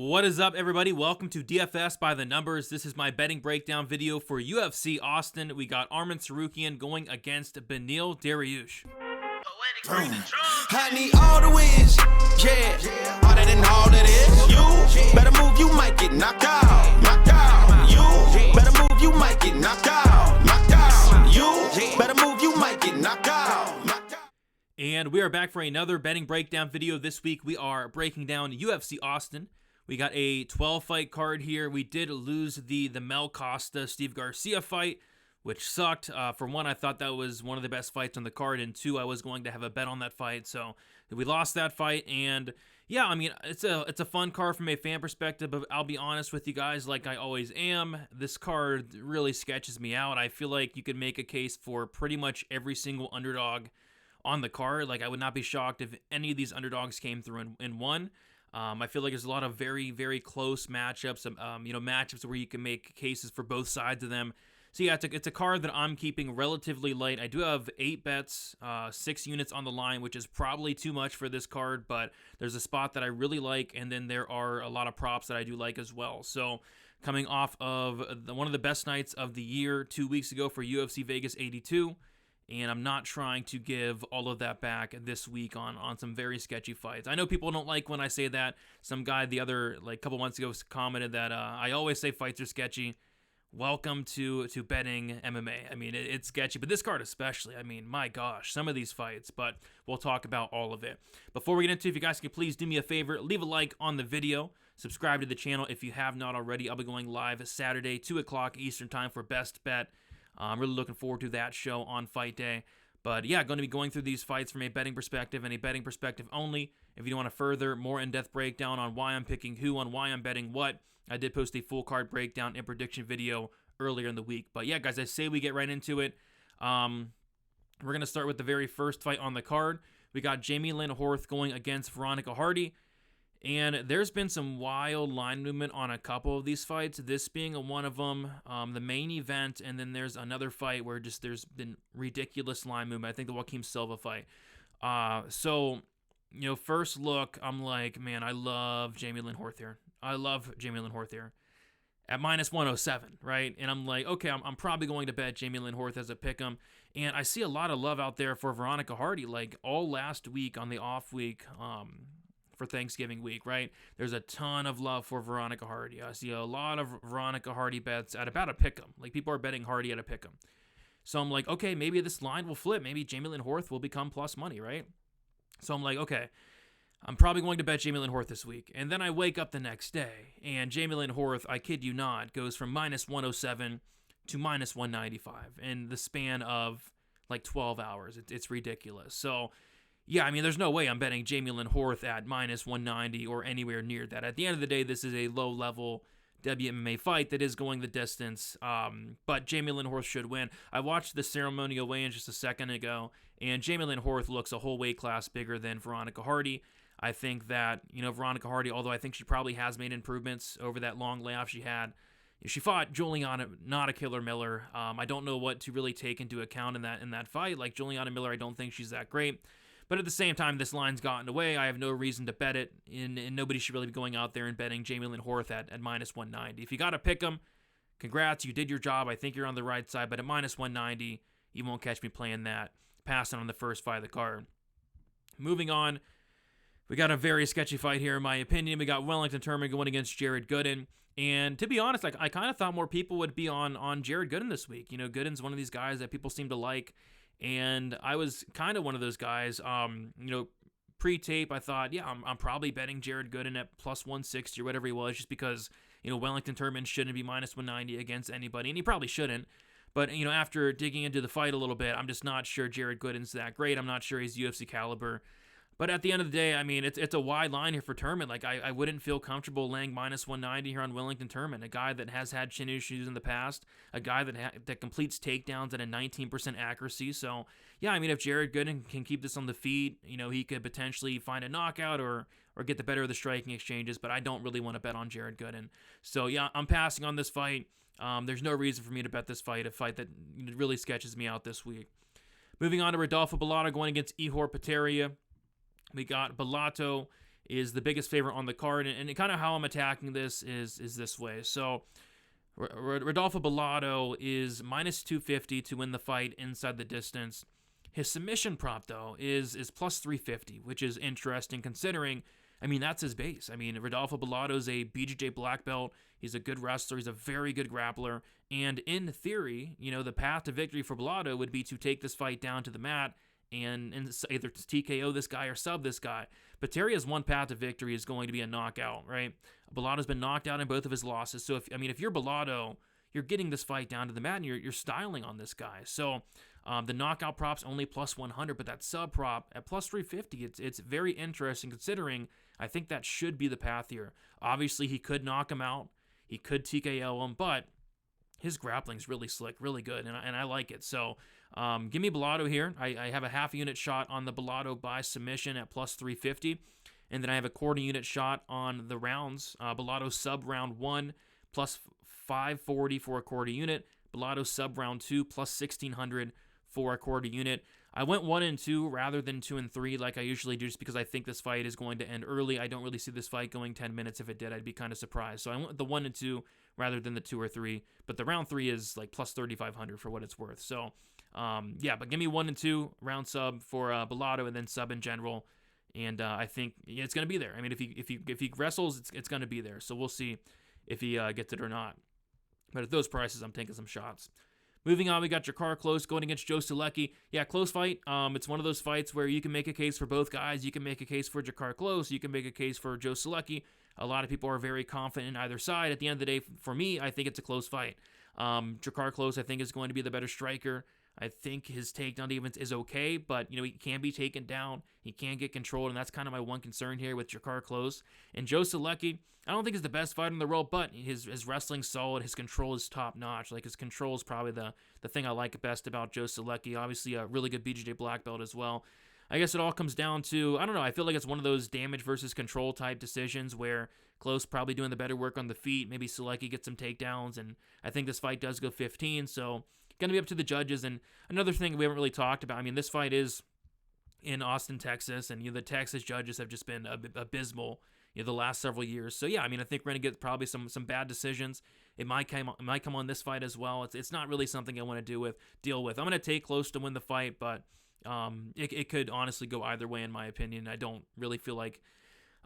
What is up, everybody? Welcome to DFS by the Numbers. This is my betting breakdown video for UFC Austin. We got Arman Tsarukyan going against Beneil Dariush. I need all the wins, yeah. Harder than all that is. You better move, you might get knocked out. Knocked out. You better move, you might get knocked out. Knocked out. You better move, you might get knocked out. Knocked out. And we are back for another betting breakdown video. This week we are breaking down UFC Austin. We got a 12-fight card here. We did lose the Mel Costa Steve Garcia fight, which sucked. For one, I thought that was one of the best fights on the card, and two, I was going to have a bet on that fight. So we lost that fight, and yeah, I mean, it's a fun card from a fan perspective, but I'll be honest with you guys, like I always am, this card really sketches me out. I feel like you could make a case for pretty much every single underdog on the card. Like, I would not be shocked if any of these underdogs came through and won. I feel like there's a lot of very, very close matchups, matchups where you can make cases for both sides of them. So yeah, it's a card that I'm keeping relatively light. I do have 8 bets, 6 units on the line, which is probably too much for this card, but there's a spot that I really like, and then there are a lot of props that I do like as well. So coming off of one of the best nights of the year 2 weeks ago for UFC Vegas 82, and I'm not trying to give all of that back this week on some very sketchy fights. I know people don't like when I say that. Some guy couple months ago commented that I always say fights are sketchy. Welcome to betting MMA. I mean, it's sketchy, but this card especially. I mean, my gosh, some of these fights, but we'll talk about all of it. Before we get into it, if you guys could please do me a favor, leave a like on the video, subscribe to the channel if you have not already. I'll be going live Saturday, 2 o'clock Eastern time for Best Bet. I'm really looking forward to that show on fight day. But yeah, going to be going through these fights from a betting perspective and a betting perspective only. If you want a further, more in-depth breakdown on why I'm picking who, on why I'm betting what, I did post a full card breakdown and prediction video earlier in the week. But yeah, guys, I say we get right into it. We're going to start with the very first fight on the card. We got Jamie Lynn Horth going against Veronica Hardy. And there's been some wild line movement on a couple of these fights, this being one of them, the main event, and then there's another fight where there's been ridiculous line movement. I think the Joaquim Silva fight. First look, I'm like, man, I love Jamie Lynn Horth here. At minus 107, right? And I'm like, okay, I'm probably going to bet Jamie Lynn Horth as a pick'em. And I see a lot of love out there for Veronica Hardy, like all last week on the off week, for Thanksgiving week, right? There's a ton of love for Veronica Hardy. I see a lot of Veronica Hardy bets at about a pick'em. Like, people are betting Hardy at a pick'em. So I'm like, okay, maybe this line will flip. Maybe Jamie Lynn Horth will become plus money, right? So I'm like, okay, I'm probably going to bet Jamie Lynn Horth this week. And then I wake up the next day, and Jamie Lynn Horth, I kid you not, goes from minus 107 to minus 195 in the span of like 12 hours. It's ridiculous. So yeah, I mean, there's no way I'm betting Jamie Lynn Horth at minus 190 or anywhere near that. At the end of the day, this is a low-level WMMA fight that is going the distance, but Jamie Lynn Horth should win. I watched the ceremonial weigh-in just a second ago, and Jamie Lynn Horth looks a whole weight class bigger than Veronica Hardy. I think that, Veronica Hardy, although I think she probably has made improvements over that long layoff she had, she fought Juliana, not a Killer Miller. I don't know what to really take into account in that fight. Like, Juliana Miller, I don't think she's that great. But at the same time, this line's gotten away. I have no reason to bet it, and nobody should really be going out there and betting Jamie Lynn Horth at minus 190. If you got to pick them, congrats, you did your job. I think you're on the right side, but at minus 190, you won't catch me playing that, passing on the first fight of the card. Moving on, we got a very sketchy fight here, in my opinion. We got Wellington Turman going against Jared Gooden. And to be honest, I kind of thought more people would be on Jared Gooden this week. Gooden's one of these guys that people seem to like. And I was kind of one of those guys, pre-tape, I thought, yeah, I'm probably betting Jared Gooden at plus 160 or whatever he was, just because, Wellington Turman shouldn't be minus 190 against anybody, and he probably shouldn't. But, after digging into the fight a little bit, I'm just not sure Jared Gooden's that great. I'm not sure he's UFC caliber. But at the end of the day, I mean, it's a wide line here for Turman. Like, I wouldn't feel comfortable laying minus 190 here on Wellington Turman, a guy that has had chin issues in the past, a guy that completes takedowns at a 19% accuracy. So, yeah, I mean, if Jared Gooden can keep this on the feet, he could potentially find a knockout or get the better of the striking exchanges, but I don't really want to bet on Jared Gooden. So, yeah, I'm passing on this fight. There's no reason for me to bet this fight, a fight that really sketches me out this week. Moving on to Rodolfo Bellato going against Ihor Potieria. We got Bellato is the biggest favorite on the card, and kind of how I'm attacking this is this way. So Rodolfo Bellato is minus 250 to win the fight inside the distance. His submission prop, though, is plus 350, which is interesting considering, I mean, that's his base. I mean, Rodolfo Bellato is a BJJ black belt. He's a good wrestler. He's a very good grappler. And in theory, the path to victory for Bellato would be to take this fight down to the mat and either TKO this guy or sub this guy. But Terry has one path to victory is going to be a knockout, right? Bellato's been knocked out in both of his losses. So, if you're Bellato, you're getting this fight down to the mat and you're styling on this guy. So the knockout prop's only plus 100, but that sub prop at plus 350, it's very interesting considering I think that should be the path here. Obviously, he could knock him out. He could TKO him, but his grappling's really slick, really good, and I like it. So give me Bellato here. I have a half unit shot on the Bellato by submission at plus 350, and then I have a quarter unit shot on the rounds. Bellato sub round 1 plus 540 for a quarter unit. Bellato sub round 2 plus 1600 for a quarter unit. I went 1 and 2 rather than 2 and 3 like I usually do, just because I think this fight is going to end early. I don't really see this fight going 10 minutes. If it did, I'd be kind of surprised. So I went the 1 and 2 rather than the 2 or 3. But the round 3 is like plus 3,500 for what it's worth. So but give me 1 and 2 round sub for Bellato, and then sub in general. And I think it's going to be there. I mean, if he wrestles, it's going to be there. So we'll see if he gets it or not. But at those prices, I'm taking some shots. Moving on, we got Jakar Close going against Joe Solecki. Yeah, close fight. It's one of those fights where you can make a case for both guys. You can make a case for Jakar Close. You can make a case for Joe Solecki. A lot of people are very confident in either side. At the end of the day, for me, I think it's a close fight. Jakar Close, I think, is going to be the better striker. I think his takedown defense is okay, but he can be taken down. He can get controlled, and that's kind of my one concern here with Jakar Close. And Joe Solecki, I don't think he's the best fighter in the world, but his wrestling's solid. His control is top notch. Like, his control is probably the thing I like best about Joe Solecki. Obviously, a really good BJJ black belt as well. I guess it all comes down to, I don't know, I feel like it's one of those damage versus control type decisions where Close probably doing the better work on the feet. Maybe Solecki gets some takedowns, and I think this fight does go 15, so going to be up to the judges. And another thing we haven't really talked about, I mean, this fight is in Austin, Texas, and the Texas judges have just been abysmal the last several years. So yeah, I mean, I think we're going to get probably some bad decisions. It might come on this fight as well. It's not really something I want to deal with. I'm going to take Close to win the fight, but it could honestly go either way in my opinion. I don't really feel like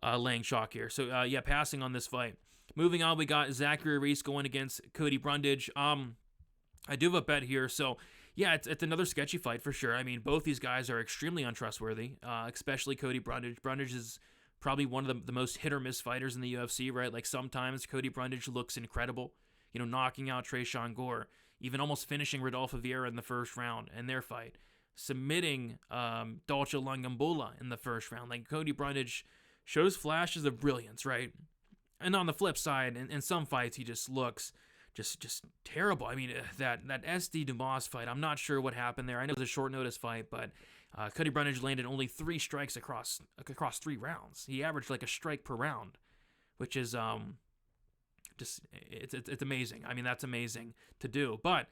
laying chalk here. So yeah, passing on this fight. Moving on, we got Zachary Reese going against Cody Brundage. I do have a bet here, so yeah, it's another sketchy fight for sure. I mean, both these guys are extremely untrustworthy, especially Cody Brundage. Brundage is probably one of the most hit-or-miss fighters in the UFC, right? Like, sometimes Cody Brundage looks incredible, knocking out Tresean Gore, even almost finishing Rodolfo Vieira in the first round in their fight, submitting Dolce Langambula in the first round. Like, Cody Brundage shows flashes of brilliance, right? And on the flip side, in some fights, he just looks just terrible. I mean, that SD Dumas fight, I'm not sure what happened there. I know it was a short notice fight, but Cody Brundage landed only 3 strikes across 3 rounds. He averaged like a strike per round, which is it's amazing. I mean, that's amazing to do. But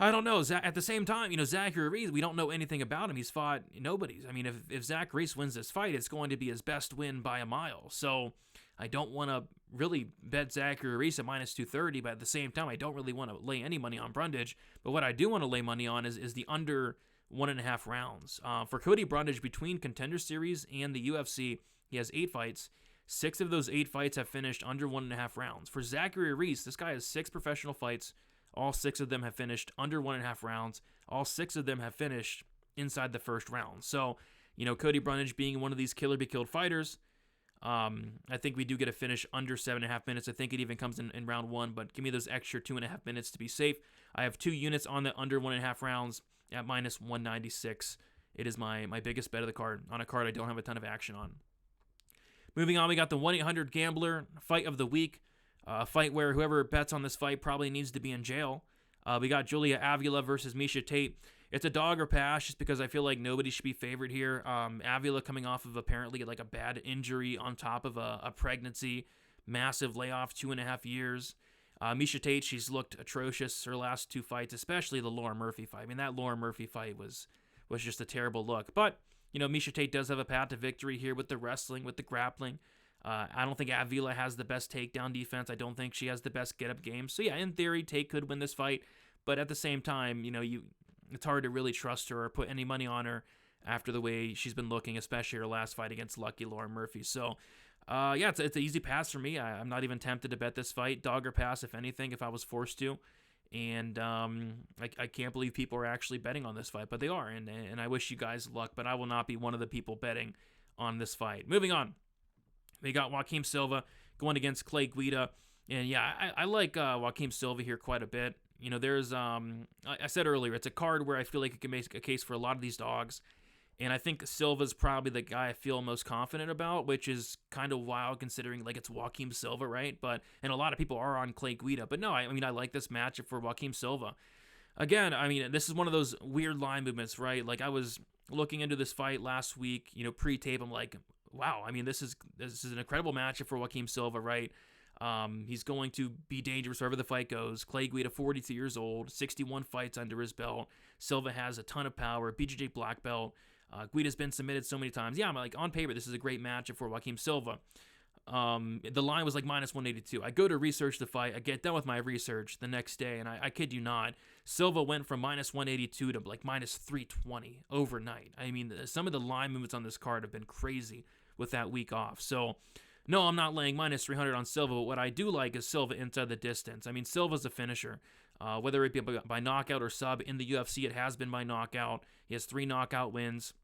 I don't know. At the same time, Zachary Reese, we don't know anything about him. He's fought nobodies. I mean, if Zach Reese wins this fight, it's going to be his best win by a mile. So I don't want to really bet Zachary Reese at minus 230, but at the same time, I don't really want to lay any money on Brundage. But what I do want to lay money on is the under 1.5 rounds. For Cody Brundage, between Contender Series and the UFC, he has 8 fights. 6 of those 8 fights have finished under 1.5 rounds. For Zachary Reese, this guy has 6 professional fights. All 6 of them have finished under 1.5 rounds. All 6 of them have finished inside the first round. So, Cody Brundage being one of these killer-be-killed fighters, I think we do get a finish under 7.5 minutes. I think it even comes in round 1, but give me those extra 2.5 minutes to be safe. I have 2 units on the under 1.5 rounds at minus 196. It is my biggest bet of the card, on a card I don't have a ton of action on. Moving on, we got the 1-800 Gambler fight of the week. A fight where whoever bets on this fight probably needs to be in jail. We got Julia Avila versus Miesha Tate. It's a dog or pass just because I feel like nobody should be favored here. Avila coming off of apparently like a bad injury on top of a pregnancy, massive layoff, 2.5 years. Miesha Tate, she's looked atrocious her last 2 fights, especially the Laura Murphy fight. I mean, that Laura Murphy fight was just a terrible look. But Miesha Tate does have a path to victory here with the wrestling, with the grappling. I don't think Avila has the best takedown defense. I don't think she has the best get-up game. So yeah, in theory, Tate could win this fight, but at the same time, it's hard to really trust her or put any money on her after the way she's been looking, especially her last fight against Lucky Lauren Murphy. So yeah, it's an easy pass for me. I'm not even tempted to bet this fight. Dog or pass, if anything, if I was forced to. And I can't believe people are actually betting on this fight, but they are. And I wish you guys luck, but I will not be one of the people betting on this fight. Moving on. They got Joaquim Silva going against Clay Guida. And yeah, I like Joaquim Silva here quite a bit. There's, I said earlier, it's a card where I feel like it can make a case for a lot of these dogs. And I think Silva's probably the guy I feel most confident about, which is kind of wild considering like it's Joaquim Silva, right? And a lot of people are on Clay Guida. But no, I like this matchup for Joaquim Silva. Again, this is one of those weird line movements, right? Like I was looking into this fight last week, pre-tape. I'm like, wow, this is an incredible matchup for Joaquim Silva, right? He's going to be dangerous wherever the fight goes. Clay Guida, 42 years old, 61 fights under his belt. Silva has a ton of power, BJJ black belt. Guida's been submitted so many times. Yeah, on paper, this is a great matchup for Joaquim Silva. The line was like minus 182. I go to research the fight. I get done with my research the next day, and I kid you not, Silva went from minus 182 to like minus 320 overnight. Some of the line movements on this card have been crazy with that week off. So, no, I'm not laying minus 300 on Silva, but what I do like is Silva inside the distance. Silva's a finisher. Whether it be by knockout or sub in the UFC, it has been by knockout. He has 3 knockout wins.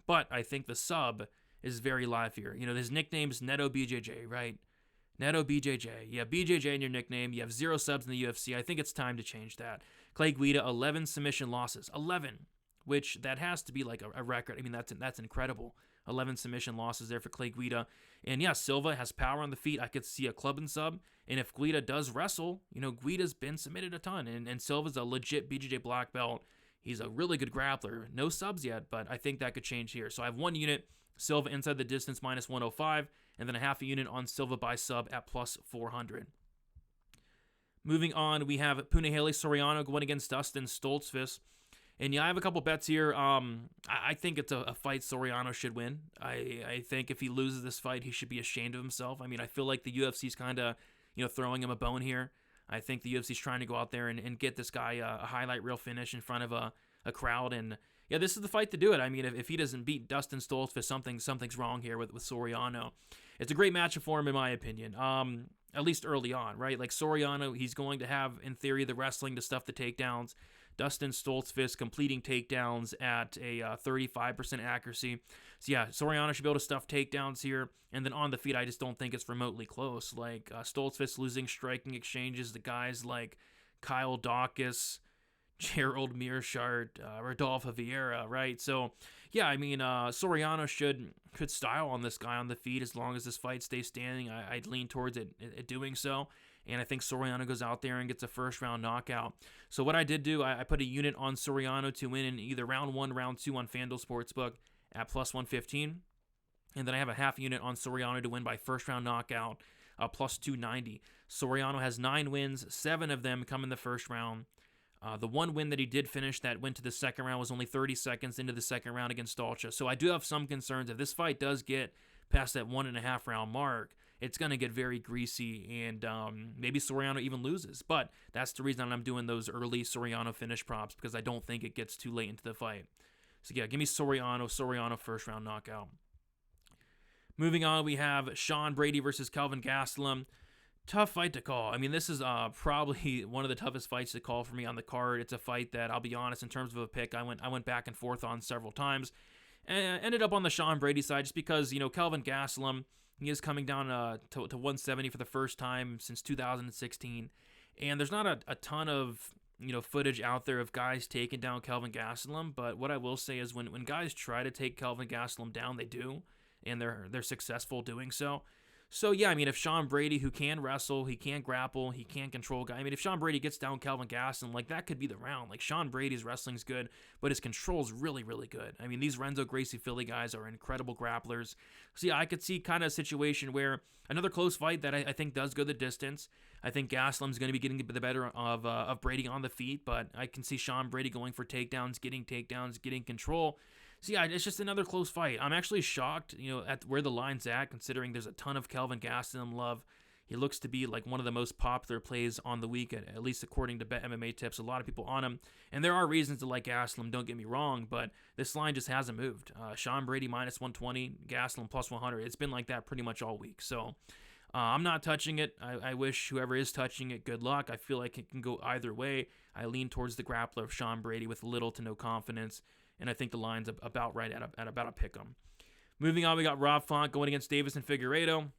But I think the sub is very live here. His nickname's Neto BJJ, right? Neto BJJ. You have BJJ in your nickname. You have 0 subs in the UFC. I think it's time to change that. Clay Guida, 11 submission losses. 11, which that has to be like a record. That's incredible. 11 submission losses there for Clay Guida. And yeah, Silva has power on the feet. I could see a club and sub. And if Guida does wrestle, Guida's been submitted a ton. And Silva's a legit BJJ black belt. He's a really good grappler. No subs yet, but I think that could change here. So I have 1 unit, Silva inside the distance, minus 105, and then a half a unit on Silva by sub at plus 400. Moving on, we have Punahele Soriano going against Dustin Stoltzfus. And yeah, I have a couple bets here. I think it's a fight Soriano should win. I think if he loses this fight, he should be ashamed of himself. I feel like the UFC's kind of, throwing him a bone here. I think the UFC's trying to go out there and get this guy a highlight reel finish in front of a crowd. And yeah, this is the fight to do it. If he doesn't beat Dustin Stoltzfus, something's wrong here with Soriano. It's a great matchup for him, in my opinion. At least early on, right? Like Soriano, he's going to have, in theory, the wrestling to stuff the takedowns. Dustin Stoltzfus completing takedowns at a 35% accuracy. So yeah, Soriano should be able to stuff takedowns here. And then on the feet, I just don't think it's remotely close. Like Stoltzfus losing striking exchanges to guys like Kyle Dawkins, Gerald Mearshart, Rodolfo Vieira, right? So yeah, Soriano could style on this guy on the feet as long as this fight stays standing. I'd lean towards it doing so. And I think Soriano goes out there and gets a first-round knockout. So what I did do, I put a unit on Soriano to win in either round 1, round 2 on FanDuel Sportsbook at plus 115. And then I have a half unit on Soriano to win by first-round knockout, plus 290. Soriano has 9 wins, 7 of them come in the first round. The one win that he did finish that went to the second round was only 30 seconds into the second round against Stolcha. So I do have some concerns. If this fight does get past that 1.5 round mark, it's going to get very greasy, and maybe Soriano even loses. But that's the reason I'm doing those early Soriano finish props, because I don't think it gets too late into the fight. So yeah, give me Soriano first-round knockout. Moving on, we have Sean Brady versus Kelvin Gastelum. Tough fight to call. This is probably one of the toughest fights to call for me on the card. It's a fight that, I'll be honest, in terms of a pick, I went back and forth on several times. And ended up on the Sean Brady side just because, Kelvin Gastelum, he is coming down to 170 for the first time since 2016. And there's not a ton of, footage out there of guys taking down Kelvin Gastelum. But what I will say is when guys try to take Kelvin Gastelum down, they do. And they're successful doing so. So, yeah, if Sean Brady, who can wrestle, he can grapple, he can control guys. if Sean Brady gets down Kelvin Gastelum, that could be the round. Sean Brady's wrestling's good, but his control's really, really good. These Renzo Gracie Philly guys are incredible grapplers. So, yeah, I could see kind of a situation where another close fight that I think does go the distance. I think Gastelum's going to be getting the better of Brady on the feet, but I can see Sean Brady going for takedowns, getting control. So yeah, it's just another close fight. I'm actually shocked, at where the line's at, considering there's a ton of Kelvin Gastelum love. He looks to be like one of the most popular plays on the week, at least according to Bet MMA Tips. A lot of people on him, and there are reasons to like Gastelum. Don't get me wrong, but this line just hasn't moved. Sean Brady minus 120, Gastelum plus 100. It's been like that pretty much all week. So I'm not touching it. I wish whoever is touching it good luck. I feel like it can go either way. I lean towards the grappler of Sean Brady with little to no confidence, and I think the line's about right at about a pick 'em. Moving on, we got Rob Font going against Davis and Figueiredo.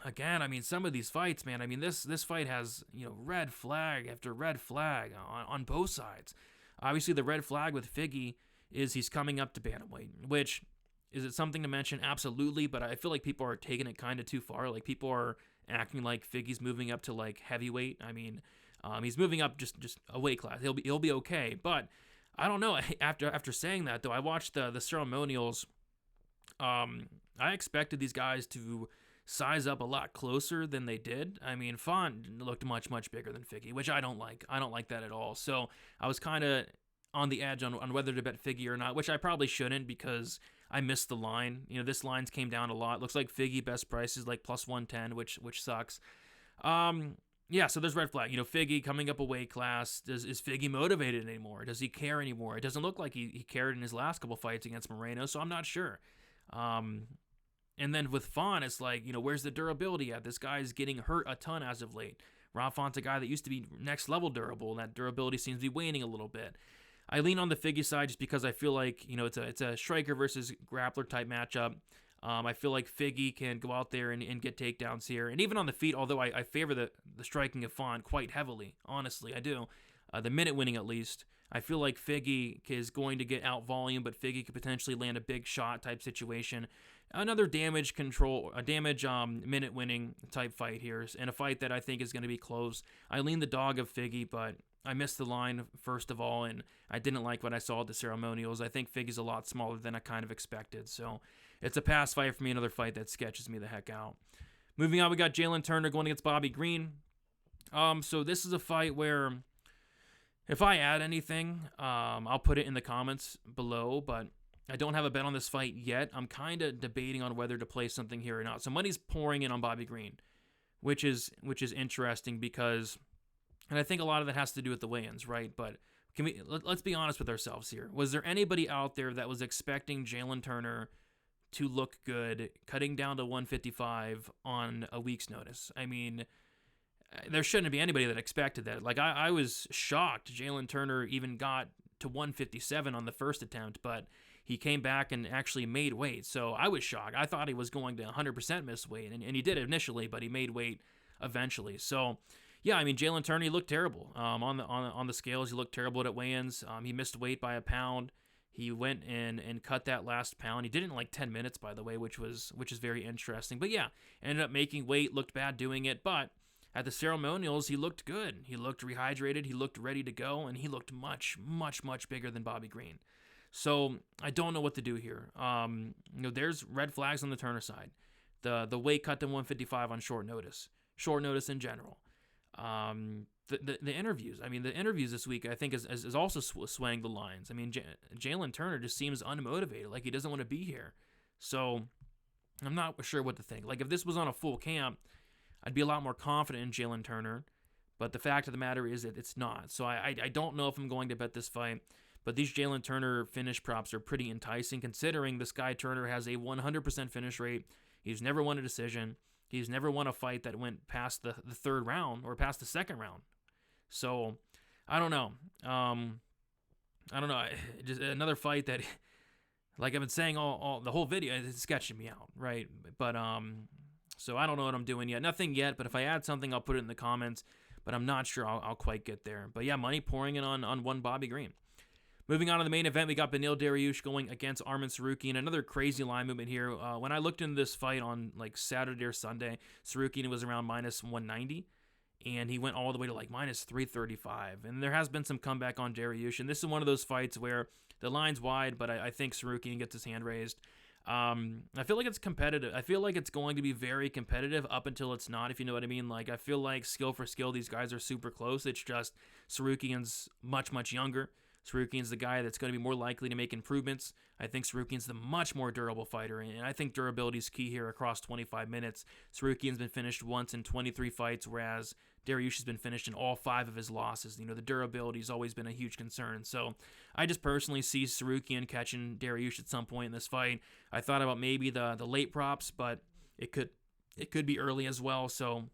Again, I mean, some of these fights, man. I mean, this fight has red flag after red flag on both sides. Obviously, the red flag with Figgy is he's coming up to bantamweight, which is it something to mention? Absolutely, but I feel like people are taking it kind of too far. Like people are acting like Figgy's moving up to like heavyweight. I mean, he's moving up just a weight class. He'll be okay, but I don't know. After saying that though, I watched the ceremonials. I expected these guys to size up a lot closer than they did. I mean, Font looked much bigger than Figgy, which I don't like. I don't like that at all. So I was kind of on the edge on whether to bet Figgy or not, which I probably shouldn't because I missed the line. This lines came down a lot. Looks like Figgy best price is like plus 110, which sucks. Yeah, so there's red flag. Figgy coming up a weight class. Is Figgy motivated anymore? Does he care anymore? It doesn't look like he cared in his last couple fights against Moreno, so I'm not sure. And then with Font, it's like, where's the durability at? This guy's getting hurt a ton as of late. Rob Font's a guy that used to be next level durable, and that durability seems to be waning a little bit. I lean on the Figgy side just because I feel like, it's a striker versus grappler type matchup. I feel like Figgy can go out there and get takedowns here. And even on the feet, although I favor the striking of Font quite heavily, honestly, I do. The minute winning at least. I feel like Figgy is going to get out volume, but Figgy could potentially land a big shot type situation. Another damage minute winning type fight here, and a fight that I think is going to be close. I lean the dog of Figgy, but I missed the line first of all, and I didn't like what I saw at the ceremonials. I think Figgy's a lot smaller than I kind of expected, so it's a pass fight for me, another fight that sketches me the heck out. Moving on, we got Jalen Turner going against Bobby Green. So this is a fight where if I add anything, I'll put it in the comments below, but I don't have a bet on this fight yet. I'm kind of debating on whether to play something here or not. So money's pouring in on Bobby Green, which is interesting because, and I think a lot of that has to do with the weigh-ins, right? But let's be honest with ourselves here. Was there anybody out there that was expecting Jalen Turner to look good, cutting down to 155 on a week's notice? I mean, there shouldn't be anybody that expected that. Like I was shocked Jalen Turner even got to 157 on the first attempt, but he came back and actually made weight. So I was shocked. I thought he was going to 100% miss weight, and he did initially, but he made weight eventually. So yeah, I mean, Jalen Turner, he looked terrible on the scales. He looked terrible at weigh-ins. He missed weight by a pound. He went in and cut that last pound. He did it in like 10 minutes, by the way, which is very interesting. But yeah, ended up making weight, looked bad doing it, but at the ceremonials, he looked good. He looked rehydrated. He looked ready to go, and he looked much bigger than Bobby Green. So I don't know what to do here. There's red flags on the Turner side. The weight cut to 155 on short notice in general. The interviews. I mean, the interviews this week I think is also swaying the lines. I mean, Jalen Turner just seems unmotivated, like he doesn't want to be here. So I'm not sure what to think. Like if this was on a full camp, I'd be a lot more confident in Jalen Turner. But the fact of the matter is that it's not. So I don't know if I'm going to bet this fight. But these Jalen Turner finish props are pretty enticing considering this guy Turner has a 100% finish rate. He's never won a decision. He's never won a fight that went past the third round or past the second round. So I don't know. I don't know. Just another fight that, like I've been saying all the whole video, it's sketching me out, right? But so I don't know what I'm doing yet. Nothing yet. But if I add something, I'll put it in the comments. But I'm not sure I'll quite get there. But yeah, money pouring in on one Bobby Green. Moving on to the main event, we got Beneil Dariush going against Arman Tsarukyan. Another crazy line movement here. When I looked into this fight on like Saturday or Sunday, Tsarukyan was around minus 190, and he went all the way to like minus 335. And there has been some comeback on Dariush, and this is one of those fights where the line's wide, but I think Tsarukyan gets his hand raised. I feel like it's competitive. I feel like it's going to be very competitive up until it's not, if you know what I mean. Like I feel like skill for skill, these guys are super close. It's just Tsarukyan's much younger. Sarukian's the guy that's going to be more likely to make improvements. I think Sarukian's the much more durable fighter, and I think durability is key here across 25 minutes. Sarukian's been finished once in 23 fights, whereas Dariush has been finished in all 5 of his losses. The durability has always been a huge concern. So I just personally see Sarukian catching Dariush at some point in this fight. I thought about maybe the late props, but it could be early as well. So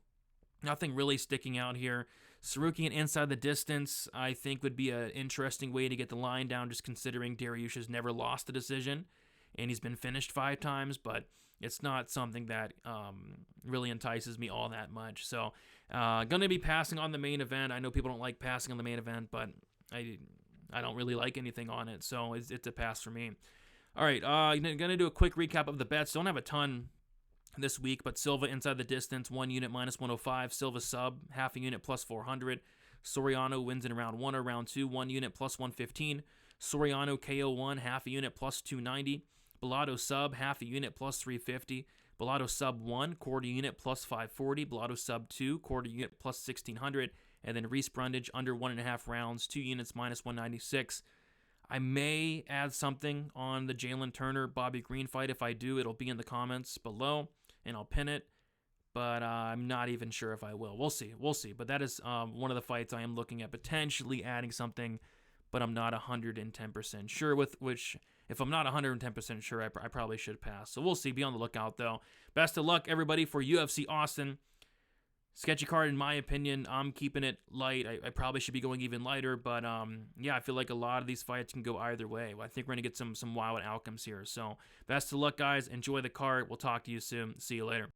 nothing really sticking out here. Sarukian inside the distance, I think, would be an interesting way to get the line down, just considering Dariush has never lost a decision, and he's been finished 5 times, but it's not something that really entices me all that much. So, going to be passing on the main event. I know people don't like passing on the main event, but I don't really like anything on it, so it's a pass for me. All right, going to do a quick recap of the bets. Don't have a ton this week, but Silva inside the distance, 1 unit minus 105. Silva sub, half a unit plus 400. Soriano wins in round 1 or round 2, 1 unit plus 115. Soriano KO1, half a unit plus 290. Bellato sub, half a unit plus 350. Bellato sub 1, quarter unit plus 540. Bellato sub 2, quarter unit plus 1600. And then Reese Brundage under 1.5 rounds, 2 units minus 196. I may add something on the Jalen Turner Bobby Green fight. If I do, it'll be in the comments below, and I'll pin it, but I'm not even sure if I will. We'll see. But that is one of the fights I am looking at potentially adding something, but I'm not 110% sure, with which, if I'm not 110% sure, I probably should pass. So we'll see. Be on the lookout, though. Best of luck, everybody, for UFC Austin. Sketchy card, in my opinion. I'm keeping it light. I probably should be going even lighter, but yeah, I feel like a lot of these fights can go either way. I think we're going to get some wild outcomes here. So best of luck, guys. Enjoy the card. We'll talk to you soon. See you later.